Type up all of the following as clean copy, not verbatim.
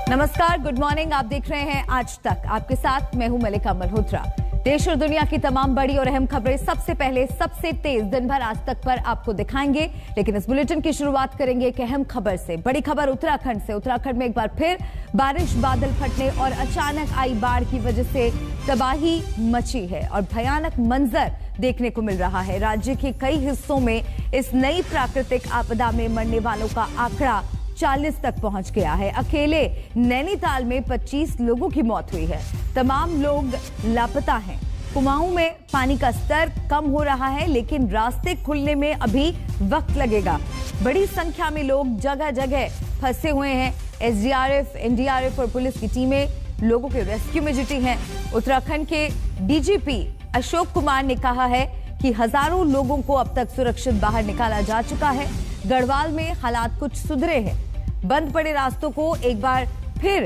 नमस्कार, good morning. आप देख रहे हैं आज तक। आपके साथ मैं हूं मलिका मल्होत्रा। देश और दुनिया की तमाम बड़ी और अहम खबरें सबसे पहले, सबसे तेज दिन भर आज तक पर आपको दिखाएंगे। लेकिन इस बुलेटिन की शुरुआत करेंगे एक अहम खबर से। बड़ी खबर उत्तराखंड से। उत्तराखंड में एक बार फिर बारिश, बादल फटने और अचानक आई बाढ़ की वजह से तबाही मची है और भयानक मंजर देखने को मिल रहा है। राज्य के कई हिस्सों में इस नई प्राकृतिक आपदा में मरने वालों का आंकड़ा 40 तक पहुंच गया है। अकेले नैनीताल में 25 लोगों की मौत हुई है। तमाम लोग लापता हैं। कुमाऊं में पानी का स्तर कम हो रहा है, लेकिन रास्ते खुलने में अभी वक्त लगेगा। बड़ी संख्या में लोग जगह जगह फंसे हुए हैं। एसडीआरएफ, एनडीआरएफ और पुलिस की टीमें लोगों के रेस्क्यू में जुटी हैं। उत्तराखंड के डीजीपी अशोक कुमार ने कहा है कि हजारों लोगों को अब तक सुरक्षित बाहर निकाला जा चुका है। गढ़वाल में हालात कुछ सुधरे हैं। बंद पड़े रास्तों को एक बार फिर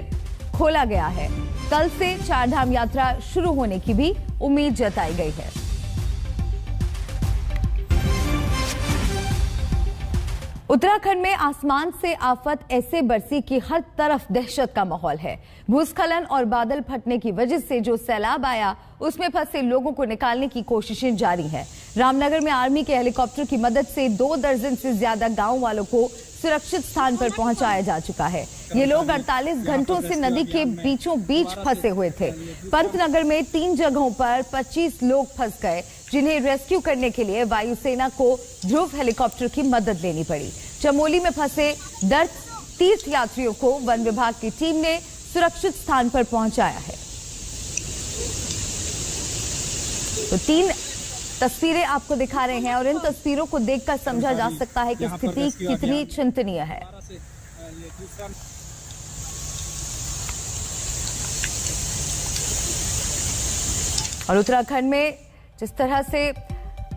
खोला गया है। कल से चारधाम यात्रा शुरू होने की भी उम्मीद जताई गई है। उत्तराखंड में आसमान से आफत ऐसे बरसी कि हर तरफ दहशत का माहौल है। भूस्खलन और बादल फटने की वजह से जो सैलाब आया, उसमें फंसे लोगों को निकालने की कोशिशें जारी हैं। रामनगर में आर्मी के हेलीकॉप्टर की मदद से 2 दर्जन से ज्यादा गांव वालों को सुरक्षित स्थान पर पहुंचाया जा चुका है। ये लोग 48 घंटों से नदी के बीचों बीच फंसे हुए थे। पंतनगर में 3 जगहों पर 25 लोग फंस गए, जिन्हें रेस्क्यू करने के लिए वायुसेना को ध्रुव हेलीकॉप्टर की मदद लेनी पड़ी। चमोली में फंसे 10 तीर्थ यात्रियों को वन विभाग की टीम ने सुरक्षित स्थान पर पहुंचाया है। तो 3 तस्वीरें आपको दिखा रहे हैं और इन तस्वीरों को देखकर समझा जा सकता है कि स्थिति कितनी चिंतनीय है। और उत्तराखंड में जिस तरह से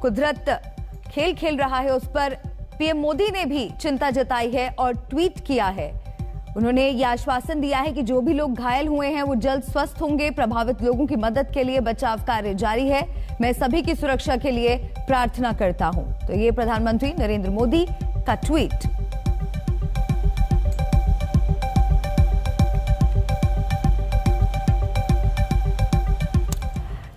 कुदरत खेल खेल रहा है, उस पर पीएम मोदी ने भी चिंता जताई है और ट्वीट किया है। उन्होंने ये आश्वासन दिया है कि जो भी लोग घायल हुए हैं वो जल्द स्वस्थ होंगे। प्रभावित लोगों की मदद के लिए बचाव कार्य जारी है। मैं सभी की सुरक्षा के लिए प्रार्थना करता हूं। तो ये प्रधानमंत्री नरेंद्र मोदी का ट्वीट।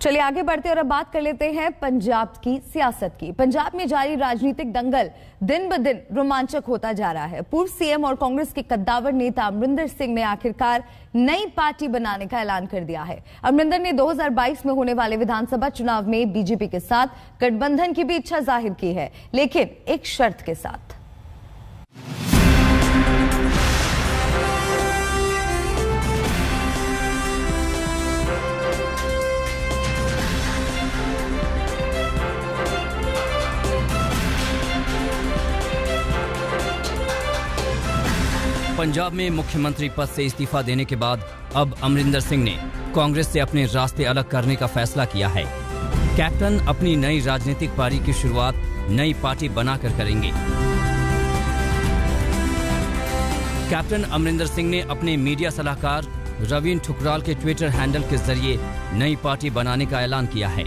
चलिए आगे बढ़ते और अब बात कर लेते हैं पंजाब की सियासत की। पंजाब में जारी राजनीतिक दंगल दिन ब दिन रोमांचक होता जा रहा है। पूर्व सीएम और कांग्रेस के कद्दावर नेता अमरिंदर सिंह ने आखिरकार नई पार्टी बनाने का ऐलान कर दिया है। अमरिंदर ने 2022 में होने वाले विधानसभा चुनाव में बीजेपी के साथ गठबंधन की भी इच्छा जाहिर की है, लेकिन एक शर्त के साथ। पंजाब में मुख्यमंत्री पद से इस्तीफा देने के बाद अब अमरिंदर सिंह ने कांग्रेस से अपने रास्ते अलग करने का फैसला किया है। कैप्टन अपनी नई राजनीतिक पारी की शुरुआत नई पार्टी बनाकर करेंगे। कैप्टन अमरिंदर सिंह ने अपने मीडिया सलाहकार रवीन ठुकराल के ट्विटर हैंडल के जरिए नई पार्टी बनाने का ऐलान किया है।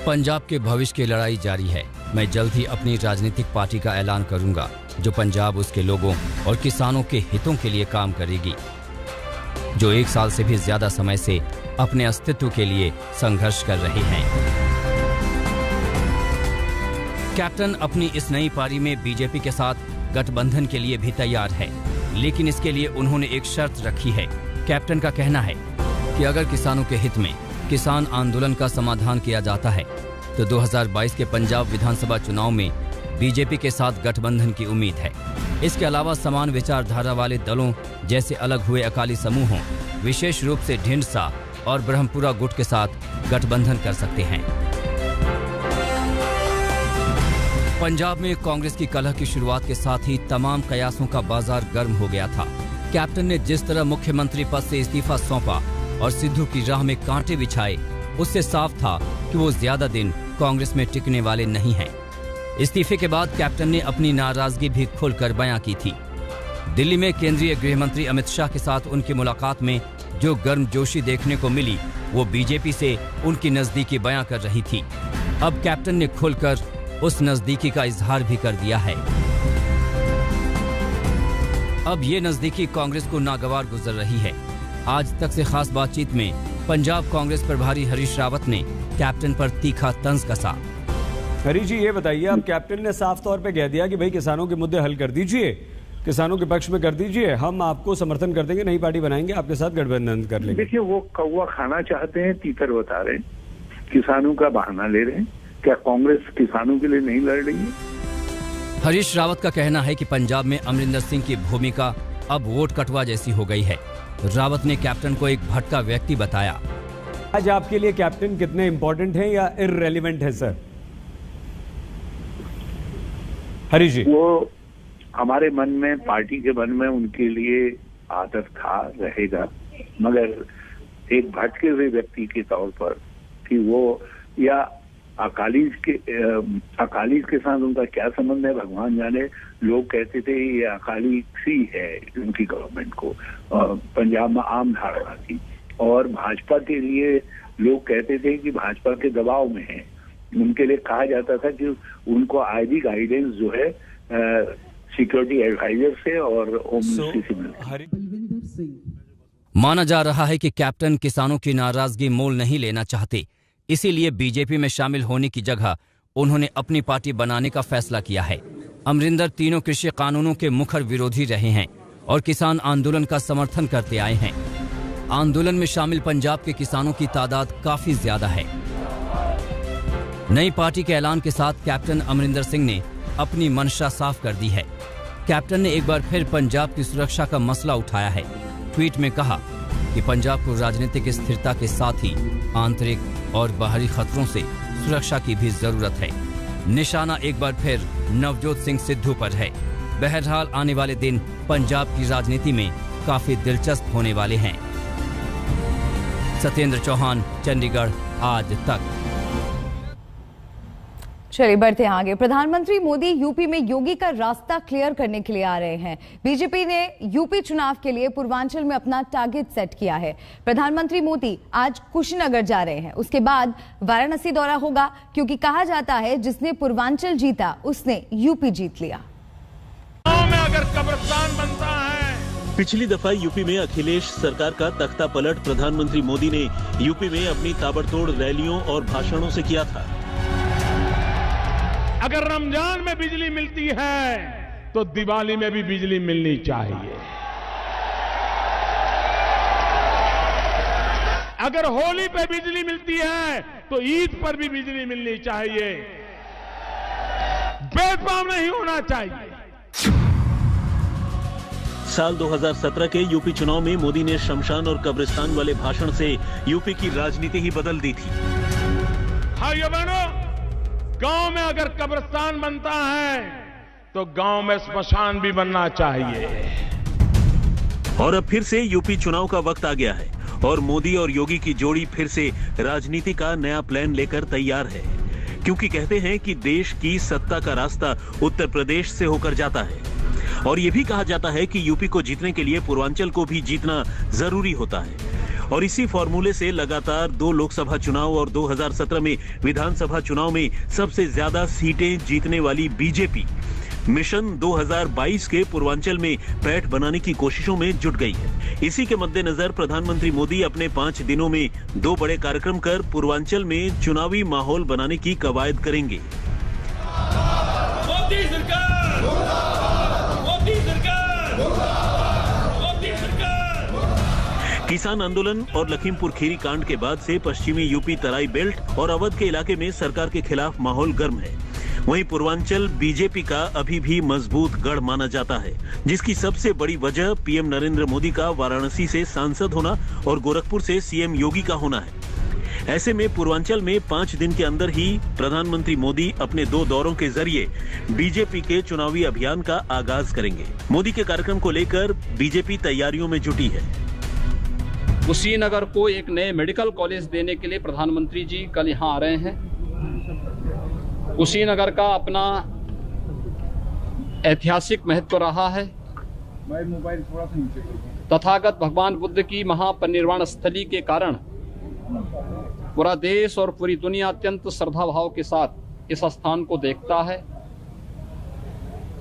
पंजाब के भविष्य की लड़ाई जारी है। मैं जल्द ही अपनी राजनीतिक पार्टी का ऐलान करूंगा, जो पंजाब, उसके लोगों और किसानों के हितों के लिए काम करेगी, जो 1 साल से भी ज्यादा समय से अपने अस्तित्व के लिए संघर्ष कर रहे हैं। कैप्टन अपनी इस नई पारी में बीजेपी के साथ गठबंधन के लिए भी तैयार है, लेकिन इसके लिए उन्होंने एक शर्त रखी है। कैप्टन का कहना है कि अगर किसानों के हित में किसान आंदोलन का समाधान किया जाता है तो 2022 के पंजाब विधानसभा चुनाव में बीजेपी के साथ गठबंधन की उम्मीद है। इसके अलावा समान विचारधारा वाले दलों जैसे अलग हुए अकाली समूहों, विशेष रूप से ढिंडसा और ब्रह्मपुरा गुट के साथ गठबंधन कर सकते हैं। पंजाब में कांग्रेस की कलह की शुरुआत के साथ ही तमाम कयासों का बाजार गर्म हो गया था। कैप्टन ने जिस तरह मुख्यमंत्री पद से इस्तीफा सौंपा और सिद्धू की राह में कांटे बिछाए, उससे साफ था कि वो ज्यादा दिन कांग्रेस में टिकने वाले नहीं हैं। इस्तीफे के बाद कैप्टन ने अपनी नाराजगी भी खुलकर बयां की थी। दिल्ली में केंद्रीय गृह मंत्री अमित शाह के साथ उनकी मुलाकात में जो गर्मजोशी देखने को मिली, वो बीजेपी से उनकी नजदीकी बयां कर रही थी। अब कैप्टन ने खुलकर उस नजदीकी का इजहार भी कर दिया है। अब ये नजदीकी कांग्रेस को नागवार गुजर रही है। आज तक से खास बातचीत में पंजाब कांग्रेस प्रभारी हरीश रावत ने कैप्टन पर तीखा तंज कसा। हरीश जी, ये बताइए, अब कैप्टन ने साफ तौर पे कह दिया कि भाई किसानों के मुद्दे हल कर दीजिए, किसानों के पक्ष में कर दीजिए, हम आपको समर्थन कर देंगे, नई पार्टी बनाएंगे, आपके साथ गठबंधन कर लेंगे। देखिए, वो कौवा खाना चाहते हैं, तीतर बता रहे हैं, किसानों का बहाना ले रहे हैं। क्या कांग्रेस किसानों के लिए नहीं लड़ रही है? हरीश रावत का कहना है कि पंजाब में अमरिंदर सिंह की भूमिका अब वोट कटवा जैसी हो गई है। रावत ने कैप्टन को एक भटका व्यक्ति बताया। आज आपके लिए कैप्टन कितने इंपॉर्टेंट हैं या इररेलेवेंट है सर? हरीश जी, वो हमारे मन में, पार्टी के मन में उनके लिए आदर था, रहेगा, मगर एक भटके हुए व्यक्ति के तौर पर कि वो, या अकालीज के साथ उनका क्या संबंध है भगवान जाने। लोग कहते थे ये अकाली सी है उनकी गवर्नमेंट को, पंजाब में आम धारणा थी, और भाजपा के लिए लोग कहते थे कि भाजपा के दबाव में है। उनके लिए कहा जाता था कि उनको आईबी गाइडेंस जो है सिक्योरिटी एडवाइजर से और होम मिनिस्ट्री से मिलती है। माना जा रहा है कि कैप्टन किसानों की नाराजगी मोल नहीं लेना चाहते, इसीलिए बीजेपी में शामिल होने की जगह उन्होंने अपनी पार्टी बनाने का फैसला किया है। अमरिंदर तीनों कृषि कानूनों के मुखर विरोधी रहे हैं और किसान आंदोलन का समर्थन करते आए हैं। आंदोलन में शामिल पंजाब के किसानों की तादाद काफी ज्यादा है। नई पार्टी के ऐलान के साथ कैप्टन अमरिंदर सिंह ने अपनी मंशा साफ कर दी है। कैप्टन ने एक बार फिर पंजाब की सुरक्षा का मसला उठाया है। ट्वीट में कहा कि पंजाब को राजनीतिक स्थिरता के साथ ही आंतरिक और बाहरी खतरों से सुरक्षा की भी जरूरत है। निशाना एक बार फिर नवजोत सिंह सिद्धू पर है। बहरहाल आने वाले दिन पंजाब की राजनीति में काफी दिलचस्प होने वाले हैं। सत्येंद्र चौहान, चंडीगढ़, आज तक। चलिए बढ़ते हैं आगे। प्रधानमंत्री मोदी यूपी में योगी का रास्ता क्लियर करने के लिए आ रहे हैं। बीजेपी ने यूपी चुनाव के लिए पूर्वांचल में अपना टारगेट सेट किया है। प्रधानमंत्री मोदी आज कुशीनगर जा रहे हैं, उसके बाद वाराणसी दौरा होगा, क्योंकि कहा जाता है जिसने पूर्वांचल जीता उसने यूपी जीत लिया। गांव में अगर कब्रिस्तान बनता है। पिछली दफा यूपी में अखिलेश सरकार का तख्ता पलट प्रधानमंत्री मोदी ने यूपी में अपनी ताबड़तोड़ रैलियों और भाषणों से किया था। अगर रमजान में बिजली मिलती है तो दिवाली में भी बिजली मिलनी चाहिए। अगर होली पे बिजली मिलती है तो ईद पर भी बिजली मिलनी चाहिए। भेदभाव नहीं होना चाहिए। साल 2017 के यूपी चुनाव में मोदी ने शमशान और कब्रिस्तान वाले भाषण से यूपी की राजनीति ही बदल दी थी। भाइयों बहनों, गांव में अगर कब्रिस्तान बनता है तो गांव में स्मशान भी बनना चाहिए। और अब फिर से यूपी चुनाव का वक्त आ गया है और मोदी और योगी की जोड़ी फिर से राजनीति का नया प्लान लेकर तैयार है, क्योंकि कहते हैं कि देश की सत्ता का रास्ता उत्तर प्रदेश से होकर जाता है। और ये भी कहा जाता है कि यूपी को जीतने के लिए पूर्वांचल को भी जीतना जरूरी होता है। और इसी फॉर्मूले से लगातार 2 लोकसभा चुनाव और 2017 में विधानसभा चुनाव में सबसे ज्यादा सीटें जीतने वाली बीजेपी मिशन 2022 के पूर्वांचल में पैठ बनाने की कोशिशों में जुट गई है। इसी के मद्देनजर प्रधानमंत्री मोदी अपने 5 दिनों में 2 बड़े कार्यक्रम कर पूर्वांचल में चुनावी माहौल बनाने की कवायद करेंगे। मोदी सरकार, मोदी सरकार, मोदी सरकार। किसान आंदोलन और लखीमपुर खीरी कांड के बाद से पश्चिमी यूपी तराई बेल्ट और अवध के इलाके में सरकार के खिलाफ माहौल गर्म है। वहीं पूर्वांचल बीजेपी का अभी भी मजबूत गढ़ माना जाता है, जिसकी सबसे बड़ी वजह पीएम नरेंद्र मोदी का वाराणसी से सांसद होना और गोरखपुर से सीएम योगी का होना है। ऐसे में पूर्वांचल में 5 दिन के अंदर ही प्रधानमंत्री मोदी अपने 2 दौरों के जरिए बीजेपी के चुनावी अभियान का आगाज करेंगे। मोदी के कार्यक्रम को लेकर बीजेपी तैयारियों में जुटी है। कुशीनगर को एक नए मेडिकल कॉलेज देने के लिए प्रधानमंत्री जी कल यहाँ आ रहे हैं। कुशीनगर का अपना ऐतिहासिक महत्व रहा है। तथागत भगवान बुद्ध की महापरिनिर्वाण स्थली के कारण पूरा देश और पूरी दुनिया अत्यंत श्रद्धा भाव के साथ इस स्थान को देखता है।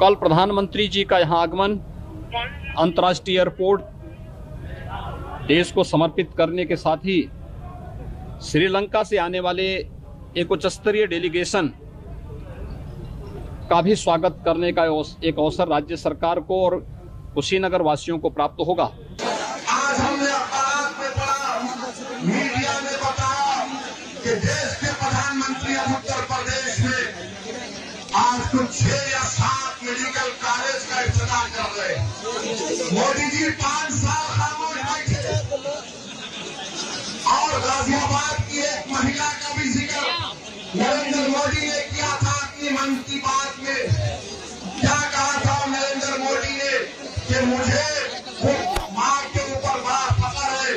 कल प्रधानमंत्री जी का यहाँ आगमन अंतर्राष्ट्रीय एयरपोर्ट देश को समर्पित करने के साथ ही श्रीलंका से आने वाले एक उच्च स्तरीय डेलीगेशन का भी स्वागत करने का एक अवसर राज्य सरकार को और कुशीनगर वासियों को प्राप्त होगा। आज हमने अखबार में पढ़ा, मीडिया ने बताया कि देश के प्रधानमंत्री उत्तर प्रदेश में आज कुछ 6 या 7 मेडिकल कॉलेज का इफ्तिताह कर रहे हैं। मोदी जी 5 साल खामोश बैठे और गाजियाबाद की एक महिला का भी जिक्र नरेंद्र मोदी ने किया था अपनी मन की बात में। क्या कहा था नरेंद्र मोदी ने कि मुझे वो मां के ऊपर बड़ा फख्र है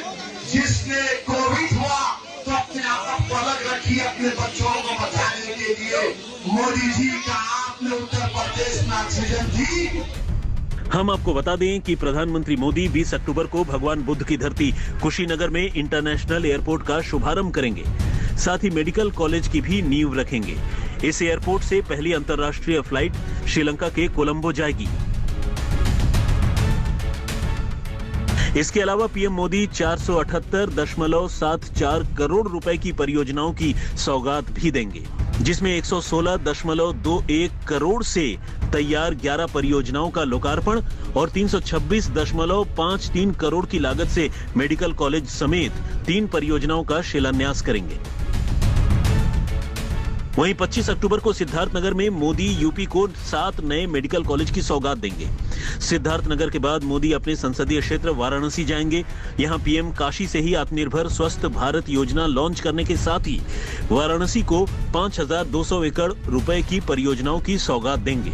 जिसने कोविड हुआ तो अपने आप को अलग रखी अपने बच्चों को बचाने के लिए। मोदी जी का आपने उत्तर प्रदेश में ऑक्सीजन दी। हम आपको बता दें कि प्रधानमंत्री मोदी 20 अक्टूबर को भगवान बुद्ध की धरती कुशीनगर में इंटरनेशनल एयरपोर्ट का शुभारंभ करेंगे। साथ ही मेडिकल कॉलेज की भी नींव रखेंगे। इस एयरपोर्ट से पहली अंतर्राष्ट्रीय फ्लाइट श्रीलंका के कोलंबो जाएगी। इसके अलावा पीएम मोदी 478.74 करोड़ रुपए की परियोजनाओं की सौगात भी देंगे, जिसमें 116.21 करोड़ से तैयार 11 परियोजनाओं का लोकार्पण और 326.53 करोड़ की लागत से मेडिकल कॉलेज समेत 3 परियोजनाओं का शिलान्यास करेंगे। वहीं 25 अक्टूबर को सिद्धार्थनगर में मोदी यूपी को 7 नए मेडिकल कॉलेज की सौगात देंगे। सिद्धार्थनगर के बाद मोदी अपने संसदीय क्षेत्र वाराणसी जाएंगे। यहां पीएम काशी से ही आत्मनिर्भर स्वस्थ भारत योजना लॉन्च करने के साथ ही वाराणसी को 5,200 एकड़ रुपए की परियोजनाओं की सौगात देंगे।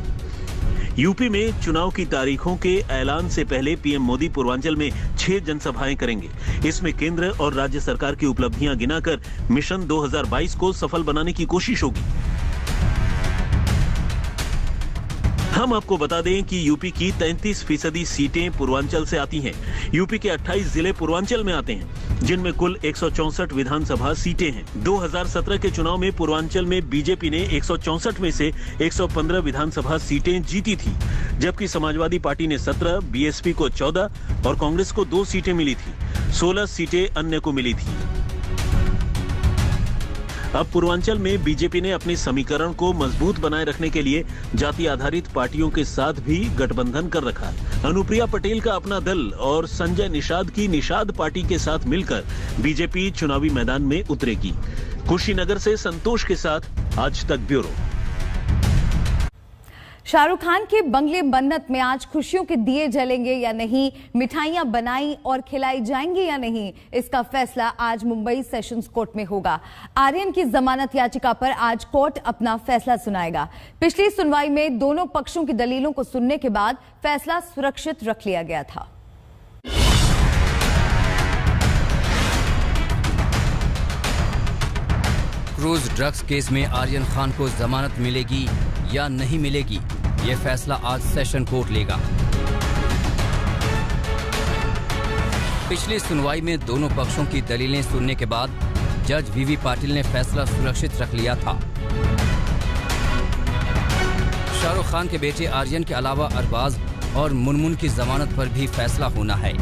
यूपी में चुनाव की तारीखों के ऐलान से पहले पीएम मोदी पूर्वांचल में 6 जनसभाएं करेंगे। इसमें केंद्र और राज्य सरकार की उपलब्धियां गिनाकर मिशन 2022 को सफल बनाने की कोशिश होगी। हम आपको बता दें कि यूपी की 33% सीटें पूर्वांचल से आती हैं। यूपी के 28 जिले पूर्वांचल में आते हैं, जिनमें कुल 164 विधानसभा सीटें हैं। 2017 के चुनाव में पूर्वांचल में बीजेपी ने 164 में से 115 विधानसभा सीटें जीती थी, जबकि समाजवादी पार्टी ने 17, बीएसपी को 14 और कांग्रेस को 2 सीटें मिली थी। 16 सीटें अन्य को मिली थी। अब पूर्वांचल में बीजेपी ने अपने समीकरण को मजबूत बनाए रखने के लिए जाति आधारित पार्टियों के साथ भी गठबंधन कर रखा है। अनुप्रिया पटेल का अपना दल और संजय निषाद की निषाद पार्टी के साथ मिलकर बीजेपी चुनावी मैदान में उतरेगी। कुशीनगर से संतोष के साथ आज तक ब्यूरो। शाहरुख खान के बंगले मन्नत में आज खुशियों के दिए जलेंगे या नहीं, मिठाइयां बनाई और खिलाई जाएंगी या नहीं, इसका फैसला आज मुंबई सेशंस कोर्ट में होगा। आर्यन की जमानत याचिका पर आज कोर्ट अपना फैसला सुनाएगा। पिछली सुनवाई में दोनों पक्षों की दलीलों को सुनने के बाद फैसला सुरक्षित रख लिया गया था। क्रूज ड्रग्स केस में आर्यन खान को जमानत मिलेगी या नहीं मिलेगी, यह फैसला आज सेशन कोर्ट लेगा। पिछली सुनवाई में दोनों पक्षों की दलीलें सुनने के बाद जज वीवी पाटिल ने फैसला सुरक्षित रख लिया था। शाहरुख खान के बेटे आर्यन के अलावा अरबाज और मुनमुन की जमानत पर भी फैसला होना है।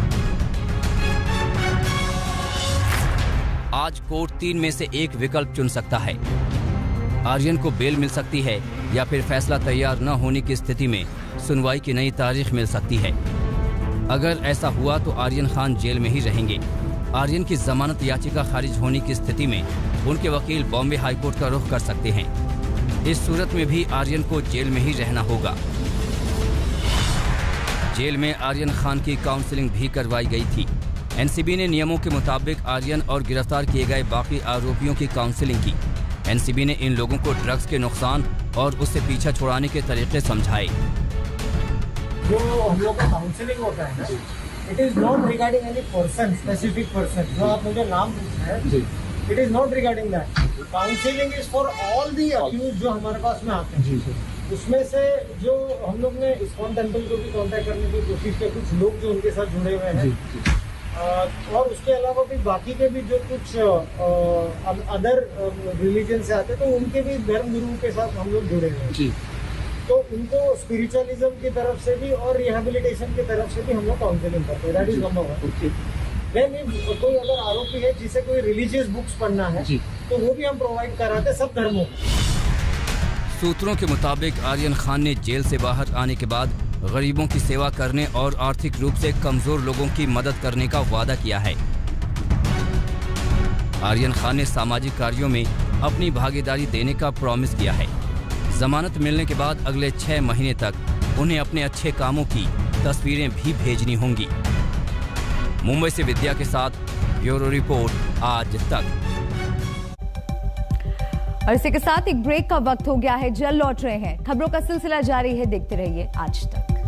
आज कोर्ट 3 में से एक विकल्प चुन सकता है। आर्यन को बेल मिल सकती है या फिर फैसला तैयार न होने की स्थिति में सुनवाई की नई तारीख मिल सकती है। अगर ऐसा हुआ तो आर्यन खान जेल में ही रहेंगे। आर्यन की जमानत याचिका खारिज होने की स्थिति में उनके वकील बॉम्बे हाईकोर्ट का रुख कर सकते हैं। इस सूरत में भी आर्यन को जेल में ही रहना होगा। जेल में आर्यन खान की काउंसलिंग भी करवाई गई थी। एनसीबी ने नियमों के मुताबिक आर्यन और गिरफ्तार किए गए बाकी आरोपियों की काउंसलिंग की। एनसीबी ने इन लोगों को ड्रग्स के नुकसान और उससे पीछा छुड़ाने के तरीके समझाए। जो हम लोग का काउंसलिंग होता है ना, it is not regarding any person, specific person. जो आप मुझे नाम पूछना है, it is not regarding that. Counselling is for all the accused जो हमारे पास में आते हैं। उसमें से जो हम लोग ने इस्कॉन टेम्पल को भी कॉन्टेक्ट करने की कोशिश की, कुछ लोग जो उनके साथ जुड़े हुए हैं, और उसके अलावा भी बाकी के भी जो कुछ अदर रिलीजन से आते हैं, तो उनके भी धर्म गुरुओं के साथ हम लोग जुड़े हुए हैं। तो उनको स्पिरिचुअलिज्म की तरफ से भी और रिहेबिलिटेशन की तरफ से भी हम लोग काउंसलिंग करते हैं। That is number 1। देन कोई अगर आरोपी है जिसे कोई रिलीजियस बुक्स पढ़ना है तो वो भी हम प्रोवाइड कराते हैं सब धर्मों। सूत्रों के मुताबिक आर्यन खान ने जेल से बाहर आने के बाद गरीबों की सेवा करने और आर्थिक रूप से कमजोर लोगों की मदद करने का वादा किया है। आर्यन खान ने सामाजिक कार्यों में अपनी भागीदारी देने का प्रॉमिस किया है। जमानत मिलने के बाद अगले 6 महीने तक उन्हें अपने अच्छे कामों की तस्वीरें भी भेजनी होंगी। मुंबई से विद्या के साथ ब्यूरो रिपोर्ट आज तक। और इसी के साथ एक ब्रेक का वक्त हो गया है। जल्द लौट रहे हैं। खबरों का सिलसिला जारी है, देखते रहिए आज तक।